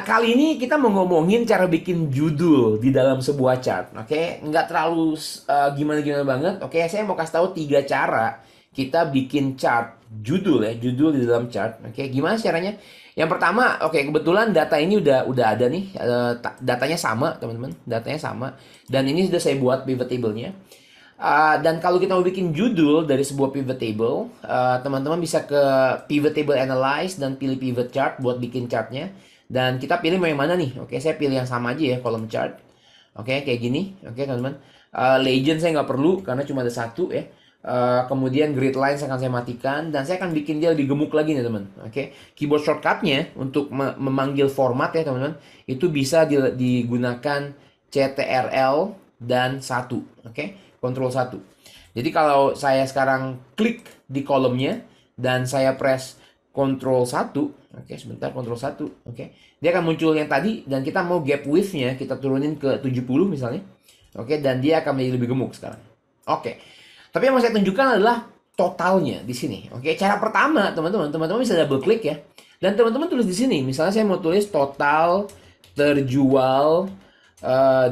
Kali ini kita mau ngomongin cara bikin judul di dalam sebuah chart, oke? Nggak terlalu gimana-gimana banget, oke? Saya mau kasih tahu 3 cara kita bikin chart judul ya, judul di dalam chart, oke? Gimana caranya? Yang pertama, oke, kebetulan data ini udah ada nih, datanya sama, teman-teman, datanya sama, dan ini sudah saya buat pivot table-nya. Dan kalau kita mau bikin judul dari sebuah pivot table, teman-teman bisa ke pivot table analyze dan pilih pivot chart buat bikin chartnya. Dan kita pilih mau yang mana nih? Oke, saya pilih yang sama aja ya, column chart. Oke, kayak gini. Oke, teman-teman. Legend saya nggak perlu karena cuma ada satu ya. Kemudian grid lines akan saya matikan dan saya akan bikin dia lebih gemuk lagi nih teman. Oke, keyboard shortcutnya untuk memanggil format ya teman-teman itu bisa digunakan CTRL dan 1. Oke, Ctrl 1. Jadi kalau saya sekarang klik di kolomnya dan saya press Ctrl 1, oke, sebentar, Ctrl 1, oke. Dia akan muncul yang tadi dan kita mau gap width-nya kita turunin ke 70 misalnya. Oke, dan dia akan menjadi lebih gemuk sekarang. Oke. Tapi yang mau saya tunjukkan adalah totalnya di sini. Oke, cara pertama, teman-teman bisa double klik ya. Dan teman-teman tulis di sini. Misalnya saya mau tulis total terjual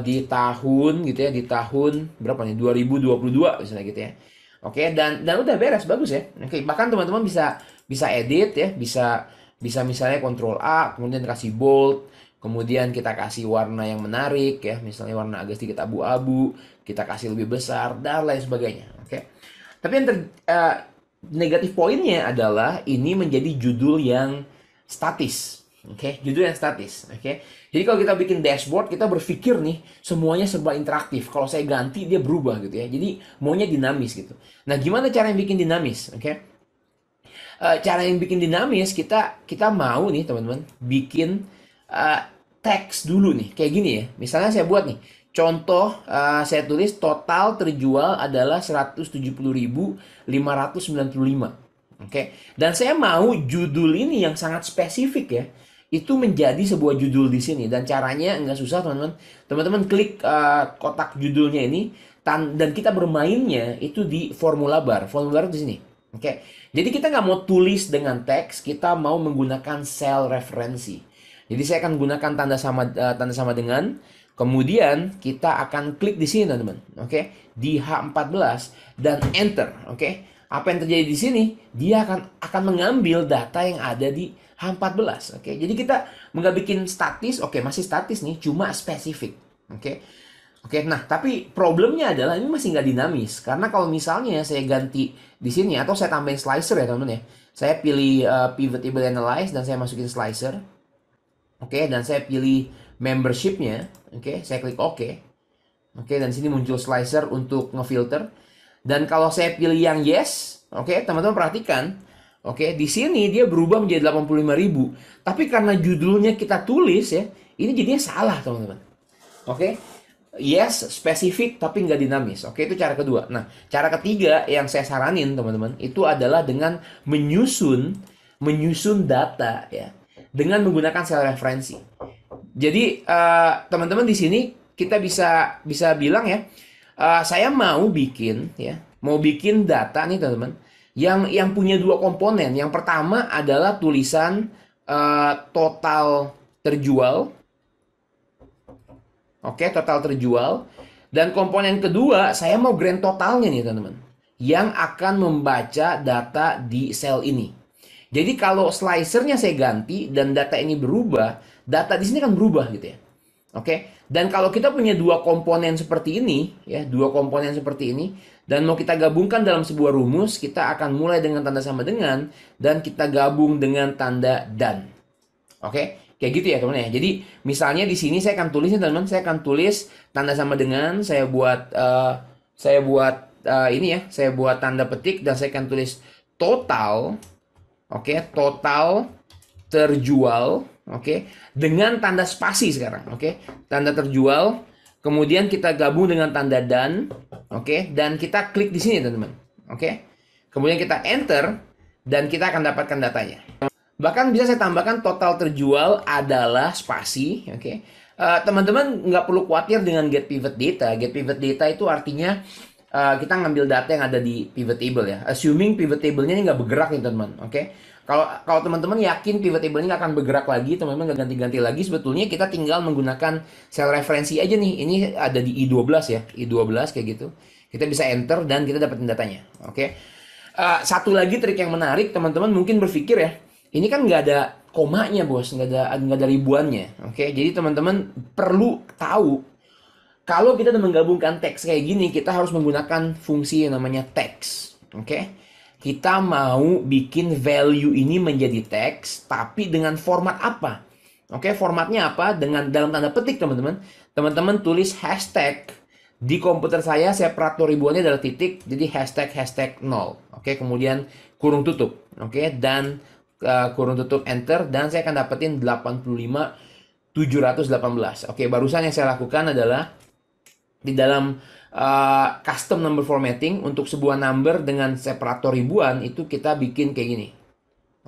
di tahun gitu ya, di tahun berapa nih? 2022 misalnya gitu ya. Oke, dan udah beres, bagus ya. Oke, bahkan teman-teman bisa edit ya, bisa misalnya Ctrl A, kemudian kasih bold, kemudian kita kasih warna yang menarik ya, misalnya warna agak sedikit abu-abu, kita kasih lebih besar dan lain sebagainya. Oke. Tapi yang negatif poinnya adalah ini menjadi judul yang statis. Oke, judul yang statis. Oke. Jadi kalau kita bikin dashboard, kita berpikir nih semuanya serba interaktif. Kalau saya ganti dia berubah gitu ya. Jadi maunya dinamis gitu. Nah, gimana cara yang bikin dinamis? Oke. Cara yang bikin dinamis kita mau nih teman-teman bikin teks dulu nih kayak gini ya. Misalnya saya buat nih contoh, saya tulis total terjual adalah 170.595. Oke. Dan saya mau judul ini yang sangat spesifik ya. Itu menjadi sebuah judul di sini dan caranya nggak susah teman-teman. Teman-teman klik kotak judulnya ini dan kita bermainnya itu di formula bar. Formula bar di sini. Oke. Jadi kita nggak mau tulis dengan teks, kita mau menggunakan cell referensi. Jadi saya akan gunakan tanda sama dengan. Kemudian kita akan klik di sini teman-teman. Oke. Di H14 dan enter. Oke. Apa yang terjadi di sini? Dia akan mengambil data yang ada di H14. Oke. Jadi kita nggak bikin statis. Oke, masih statis nih, cuma spesifik. Oke. Oke, nah tapi problemnya adalah ini masih nggak dinamis. Karena kalau misalnya saya ganti di sini atau saya tambahin slicer ya teman-teman ya. Saya pilih pivot table analyze dan saya masukin slicer. Oke, dan saya pilih membership-nya. Oke, saya klik OK. Oke, dan sini muncul slicer untuk ngefilter. Dan kalau saya pilih yang yes, oke, teman-teman perhatikan. Oke, di sini dia berubah menjadi 85.000. Tapi karena judulnya kita tulis ya, ini jadinya salah teman-teman. Oke, yes, spesifik tapi nggak dinamis. Oke, itu cara kedua. Nah, cara ketiga yang saya saranin teman-teman, itu adalah dengan menyusun data ya, dengan menggunakan sel referensi. Jadi, teman-teman di sini kita bisa bilang ya, saya mau bikin data nih teman-teman yang punya 2 komponen. Yang pertama adalah tulisan total terjual. Oke, total terjual. Dan komponen kedua, saya mau grand totalnya nih teman-teman, yang akan membaca data di sel ini. Jadi kalau slicernya saya ganti dan data ini berubah, data di sini kan berubah gitu ya. Oke, dan kalau kita punya 2 komponen seperti ini, ya, 2 komponen seperti ini, dan mau kita gabungkan dalam sebuah rumus, kita akan mulai dengan tanda sama dengan, dan kita gabung dengan tanda dan. Oke, kayak gitu ya teman ya. Jadi misalnya di sini saya akan tulis nih teman, saya akan tulis tanda sama dengan, saya buat ini ya, saya buat tanda petik dan saya akan tulis total, oke, total terjual. Oke, dengan tanda spasi sekarang. Oke, tanda terjual. Kemudian kita gabung dengan tanda dan. Oke, dan kita klik di sini teman-teman. Oke, kemudian kita enter dan kita akan dapatkan datanya. Bahkan bisa saya tambahkan total terjual adalah spasi. Oke, teman-teman nggak perlu khawatir dengan get pivot data. Get pivot data itu artinya kita ngambil data yang ada di pivot table ya. Assuming pivot table-nya ini nggak bergerak nih teman-teman. Oke. Kalau kalau teman-teman yakin pivot table ini nggak akan bergerak lagi, teman-teman nggak ganti-ganti lagi, sebetulnya kita tinggal menggunakan sel referensi aja nih. Ini ada di I12 ya, I12 kayak gitu. Kita bisa enter dan kita dapetin datanya. Oke. Satu lagi trik yang menarik, teman-teman mungkin berpikir ya, ini kan nggak ada komanya bos, nggak ada ribuannya. Oke, jadi teman-teman perlu tahu kalau kita udah menggabungkan teks kayak gini, kita harus menggunakan fungsi yang namanya text. Oke. Kita mau bikin value ini menjadi teks, tapi dengan format apa? Oke, formatnya apa? Dengan dalam tanda petik, teman-teman. Teman-teman tulis hashtag. Di komputer saya separator ribuannya adalah titik, jadi hashtag 0. Oke, kemudian kurung tutup. Oke, dan kurung tutup enter, dan saya akan dapetin 85.718. Oke, barusan yang saya lakukan adalah di dalam custom number formatting untuk sebuah number dengan separator ribuan itu kita bikin kayak gini.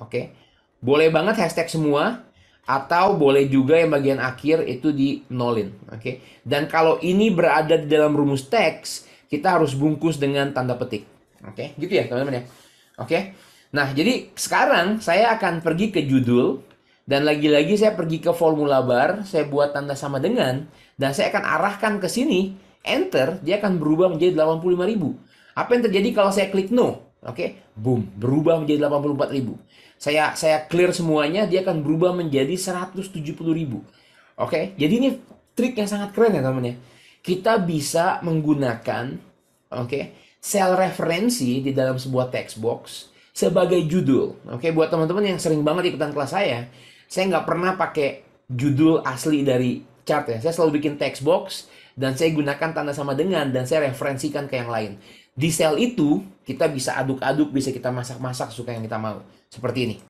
Oke. Boleh banget hashtag semua atau boleh juga yang bagian akhir itu di nolin. Oke. Dan kalau ini berada di dalam rumus teks, kita harus bungkus dengan tanda petik. Oke, gitu ya teman-teman ya. Oke. Nah, jadi sekarang saya akan pergi ke judul dan lagi-lagi saya pergi ke formula bar, saya buat tanda sama dengan dan saya akan arahkan ke sini. Enter, dia akan berubah menjadi 85.000. Apa yang terjadi kalau saya klik no? Oke, boom, berubah menjadi 84.000. Saya clear semuanya, dia akan berubah menjadi 170.000. Oke, jadi ini trik yang sangat keren ya teman-teman ya. Kita bisa menggunakan sel referensi di dalam sebuah text box sebagai judul. Oke, buat teman-teman yang sering banget ikutan kelas saya nggak pernah pakai judul asli dari chart ya. Saya selalu bikin text box dan saya gunakan tanda sama dengan dan saya referensikan ke yang lain. Di sel itu kita bisa aduk-aduk, bisa kita masak-masak suka yang kita mau. Seperti ini.